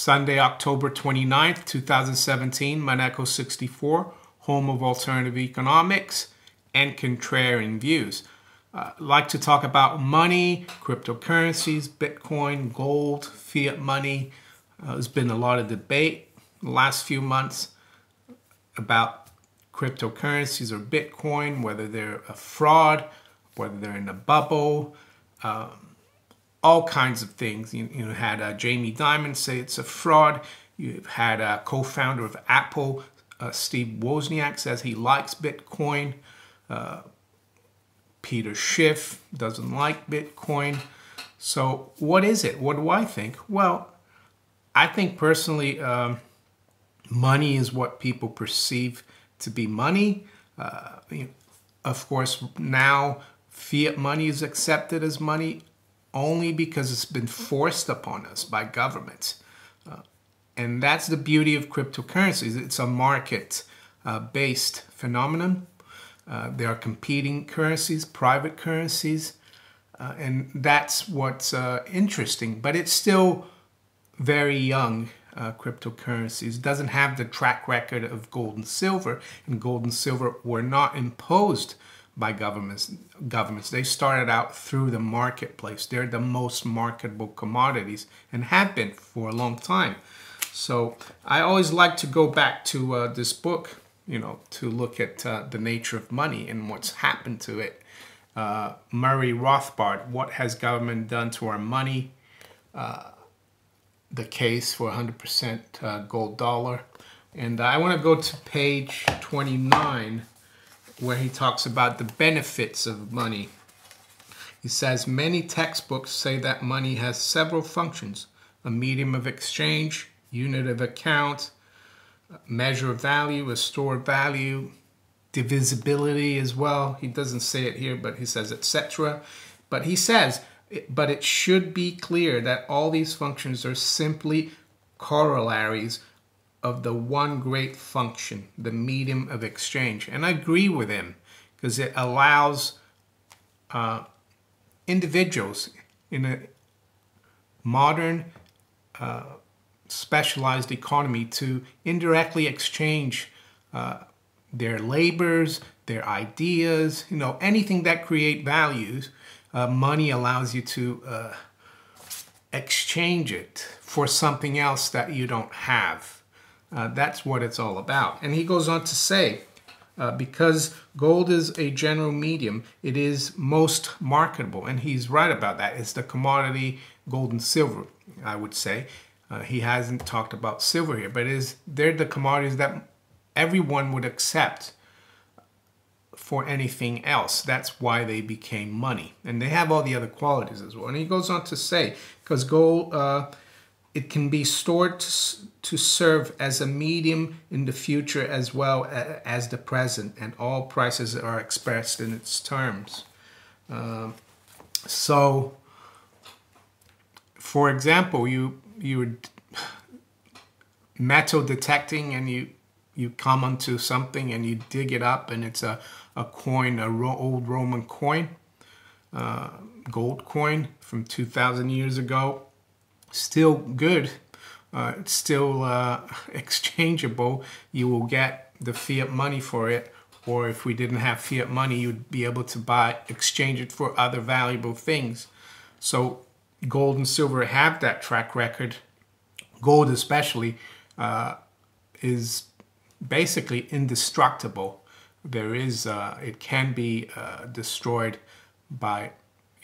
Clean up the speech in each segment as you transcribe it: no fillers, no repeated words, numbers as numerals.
Sunday, October 29th, 2017, Maneco 64, home of alternative economics and contrarian views. I'd like to talk about money, cryptocurrencies, Bitcoin, gold, fiat money. There's been a lot of debate in the last few months about cryptocurrencies or Bitcoin, whether they're a fraud, whether they're in a bubble, all kinds of things. You had Jamie Dimon say it's a fraud. You've had a co-founder of Apple, Steve Wozniak, says he likes Bitcoin. Peter Schiff doesn't like Bitcoin. So what is it? What do I think? Well, I think personally, money is what people perceive to be money. Of course, now fiat money is accepted as money only because it's been forced upon us by governments. And that's the beauty of cryptocurrencies. It's a market-based phenomenon. There are competing currencies, private currencies, and that's what's interesting. But it's still very young, cryptocurrencies. It doesn't have the track record of gold and silver, and gold and silver were not imposed by governments. They started out through the marketplace. They're the most marketable commodities and have been for a long time. So I always like to go back to this book, to look at the nature of money and what's happened to it. Murray Rothbard, What Has Government Done to Our Money? The Case for 100% Gold Dollar. And I want to go to page 29, where he talks about the benefits of money. He says, many textbooks say that money has several functions: a medium of exchange, unit of account, measure of value, a store of value, divisibility as well. He doesn't say it here, but he says etc. But he says, but it should be clear that all these functions are simply corollaries of the one great function, the medium of exchange. And I agree with him, because it allows individuals in a modern specialized economy to indirectly exchange their labors, their ideas, anything that create values. Money allows you to exchange it for something else that you don't have. That's what it's all about. And he goes on to say, because gold is a general medium, it is most marketable. And he's right about that. It's the commodity gold and silver, I would say. He hasn't talked about silver here, but they're the commodities that everyone would accept for anything else. That's why they became money. And they have all the other qualities as well. And he goes on to say, because gold, it can be stored to serve as a medium in the future as well as the present, and all prices are expressed in its terms. So, for example, you're metal detecting, and you come onto something and you dig it up, and it's a coin, old Roman coin, gold coin from 2,000 years ago. Still good. It's still exchangeable. You will get the fiat money for it, or if we didn't have fiat money, you'd be able to exchange it for other valuable things. So gold and silver have that track record. Gold especially is basically indestructible. It can be destroyed it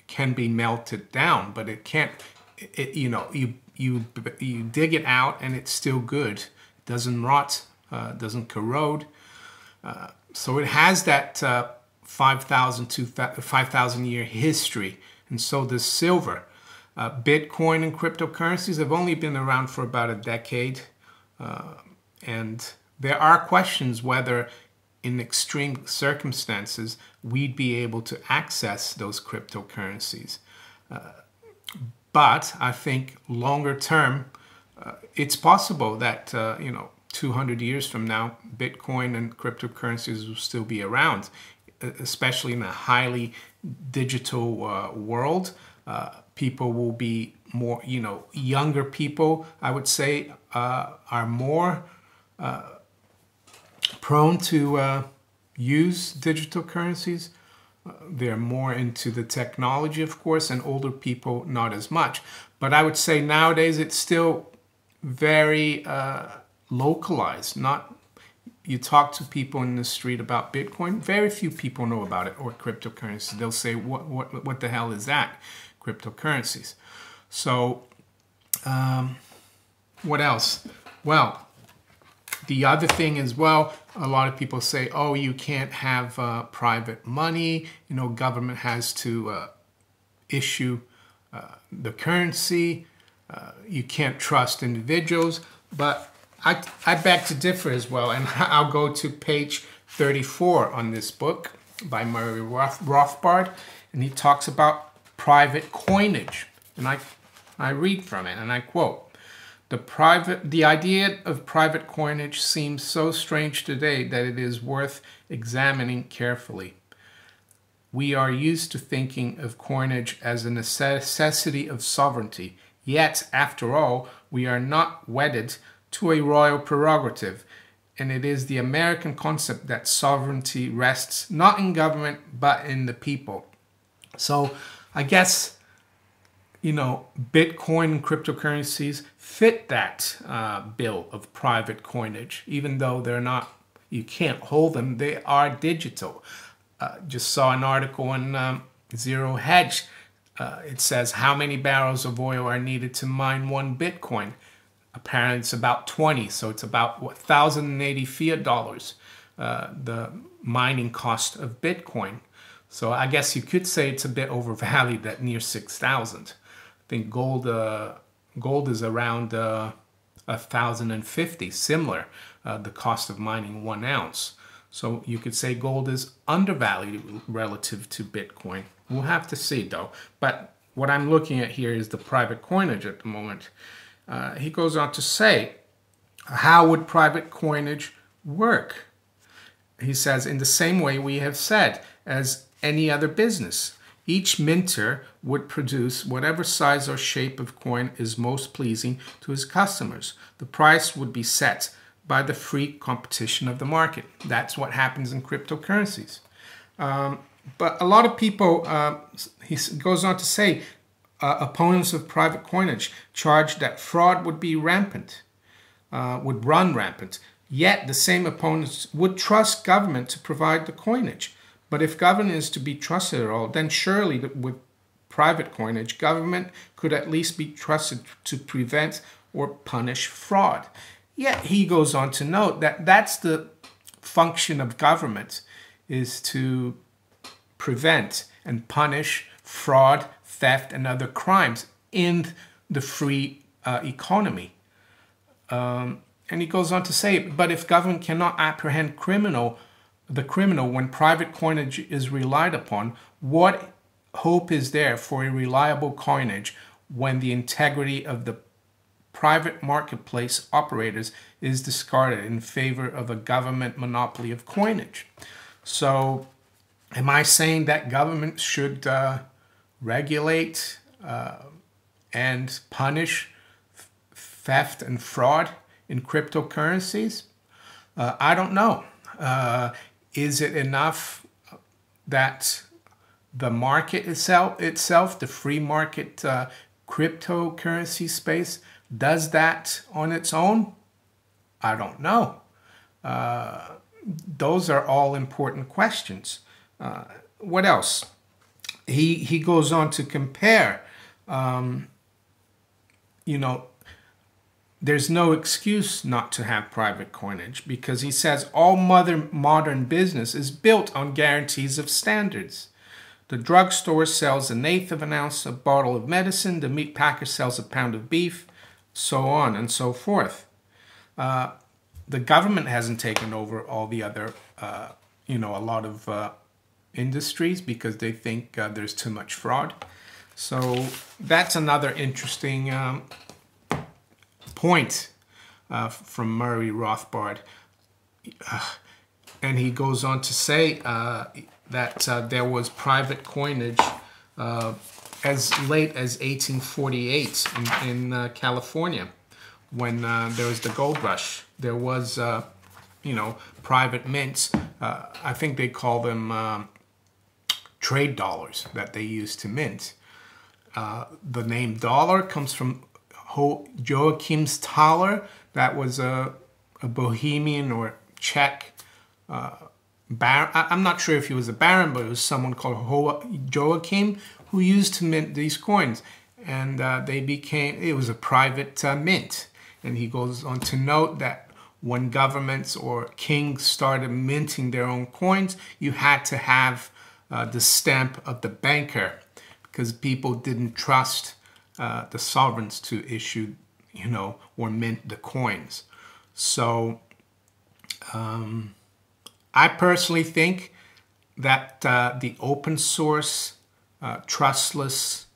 can be melted down, but it can't. You dig it out and it's still good. It doesn't rot, doesn't corrode. So it has that 5,000 year history, and so does silver. Bitcoin and cryptocurrencies have only been around for about a decade, and there are questions whether in extreme circumstances we'd be able to access those cryptocurrencies. But I think longer term, it's possible that 200 years from now, Bitcoin and cryptocurrencies will still be around, especially in a highly digital world. People will be more, you know, younger people, I would say, are more prone to use digital currencies. They're more into the technology, of course, and older people not as much. But I would say nowadays it's still very localized. Not, you talk to people in the street about Bitcoin, very few people know about it, or cryptocurrencies. They'll say, what the hell is that? Cryptocurrencies. So what else? Well, the other thing as well, a lot of people say, oh, you can't have private money. You know, government has to issue the currency. You can't trust individuals. But I beg to differ as well. And I'll go to page 34 on this book by Murray Rothbard. And he talks about private coinage. And I read from it and I quote, the idea of private coinage seems so strange today that it is worth examining carefully. We are used to thinking of coinage as a necessity of sovereignty. Yet, after all, we are not wedded to a royal prerogative, and it is the American concept that sovereignty rests not in government, but in the people. So, I guess, you know, Bitcoin and cryptocurrencies fit that bill of private coinage, even though they're not, you can't hold them, they are digital. Just saw an article on Zero Hedge. It says how many barrels of oil are needed to mine one Bitcoin. Apparently it's about 20, so it's about 1,080 fiat dollars, the mining cost of Bitcoin. So I guess you could say it's a bit overvalued at near 6,000. I think gold is around 1,050, similar, the cost of mining 1 ounce. So you could say gold is undervalued relative to Bitcoin. We'll have to see though. But what I'm looking at here is the private coinage at the moment. He goes on to say, how would private coinage work? He says, in the same way we have said, as any other business. Each minter would produce whatever size or shape of coin is most pleasing to his customers. The price would be set by the free competition of the market. That's what happens in cryptocurrencies. But a lot of people, he goes on to say, opponents of private coinage charge that fraud would be rampant, would run rampant. Yet the same opponents would trust government to provide the coinage. But if government is to be trusted at all, then surely with private coinage, government could at least be trusted to prevent or punish fraud. Yet he goes on to note that that's the function of government, is to prevent and punish fraud, theft, and other crimes in the free economy. And he goes on to say, but if government cannot apprehend the criminal when private coinage is relied upon, what hope is there for a reliable coinage when the integrity of the private marketplace operators is discarded in favor of a government monopoly of coinage? So am I saying that government should regulate and punish theft and fraud in cryptocurrencies? I don't know. Is it enough that the market itself, the free market cryptocurrency space, does that on its own? I don't know. Those are all important questions. What else? He goes on to compare, there's no excuse not to have private coinage, because he says all modern business is built on guarantees of standards. The drugstore sells 1/8 of an ounce of bottle of medicine, the meat packer sells a pound of beef, so on and so forth. The government hasn't taken over all the other, a lot of industries because they think there's too much fraud. So that's another interesting point from Murray Rothbard. And he goes on to say that there was private coinage as late as 1848 in California, when there was the gold rush. There was, private mints. I think they call them trade dollars that they used to mint. The name dollar comes from Joachim's Thaler. That was a Bohemian or Czech baron. I'm not sure if he was a baron, but it was someone called Joachim who used to mint these coins. And it was a private mint. And he goes on to note that when governments or kings started minting their own coins, you had to have the stamp of the banker, because people didn't trust the sovereigns to issue, or mint the coins. So I personally think that the open source, trustless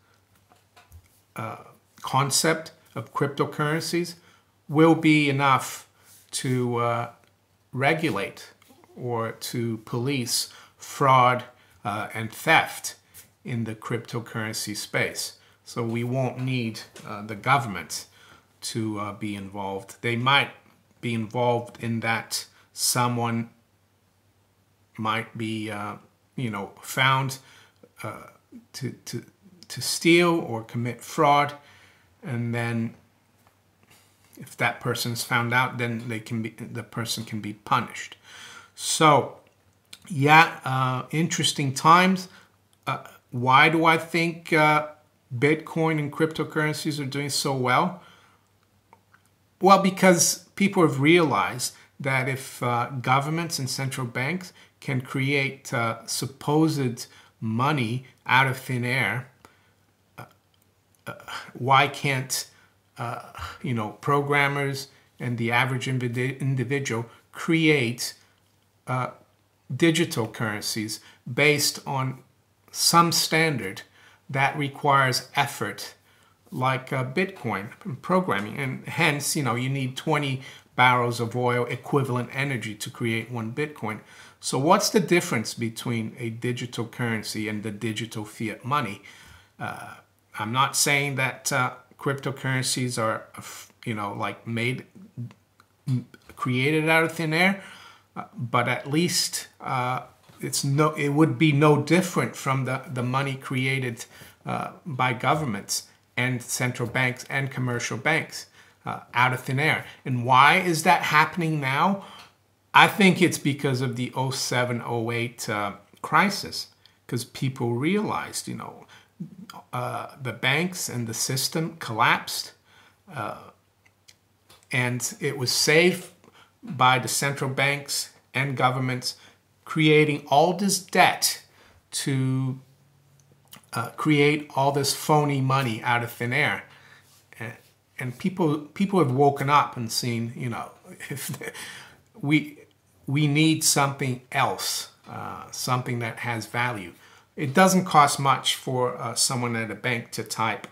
concept of cryptocurrencies will be enough to regulate or to police fraud and theft in the cryptocurrency space. So we won't need the government to be involved. They might be involved in that someone might be, found to steal or commit fraud, and then if that person is found out, then the person can be punished. So, yeah, interesting times. Why do I think Bitcoin and cryptocurrencies are doing so well? Well, because people have realized that if governments and central banks can create supposed money out of thin air, why can't programmers and the average individual create digital currencies based on some standard that requires effort, like Bitcoin programming? And hence, you need 20 barrels of oil equivalent energy to create one Bitcoin. So what's the difference between a digital currency and the digital fiat money? I'm not saying that cryptocurrencies are, created out of thin air, but at least it would be no different from the money created by governments and central banks and commercial banks out of thin air. And why is that happening now? I think it's because of the 07-08 crisis, because people realized, the banks and the system collapsed, and it was safe by the central banks and governments creating all this debt to create all this phony money out of thin air. And people have woken up and seen, if we need something else, something that has value. It doesn't cost much for someone at a bank to type,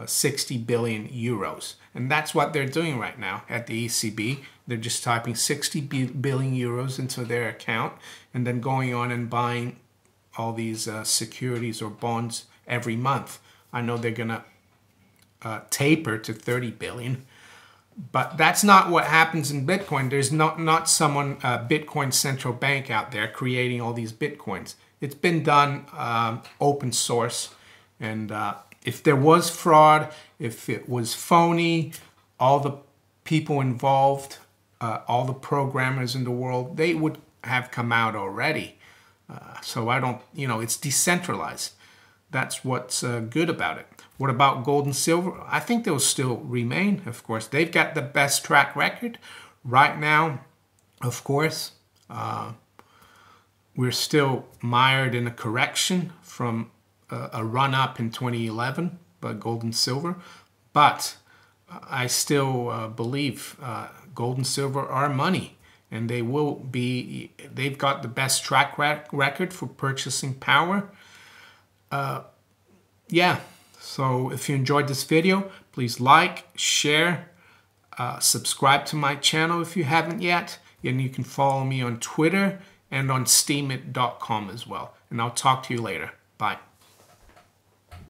60 billion euros. And that's what they're doing right now at the ECB. They're just typing 60 billion euros into their account and then going on and buying all these securities or bonds every month. I know they're going to taper to 30 billion. But that's not what happens in Bitcoin. There's not someone, Bitcoin central bank out there creating all these Bitcoins. It's been done open source. And if there was fraud, if it was phony, all the people involved, all the programmers in the world, they would have come out already. So I don't, it's decentralized. That's what's good about it. What about gold and silver? I think they'll still remain, of course. They've got the best track record. Right now, of course, we're still mired in a correction from a run-up in 2011 by gold and silver. But I still believe gold and silver are money. And they've got the best track record for purchasing power. Yeah. So if you enjoyed this video, please like, share, subscribe to my channel if you haven't yet. And you can follow me on Twitter and on steemit.com as well. And I'll talk to you later. Bye.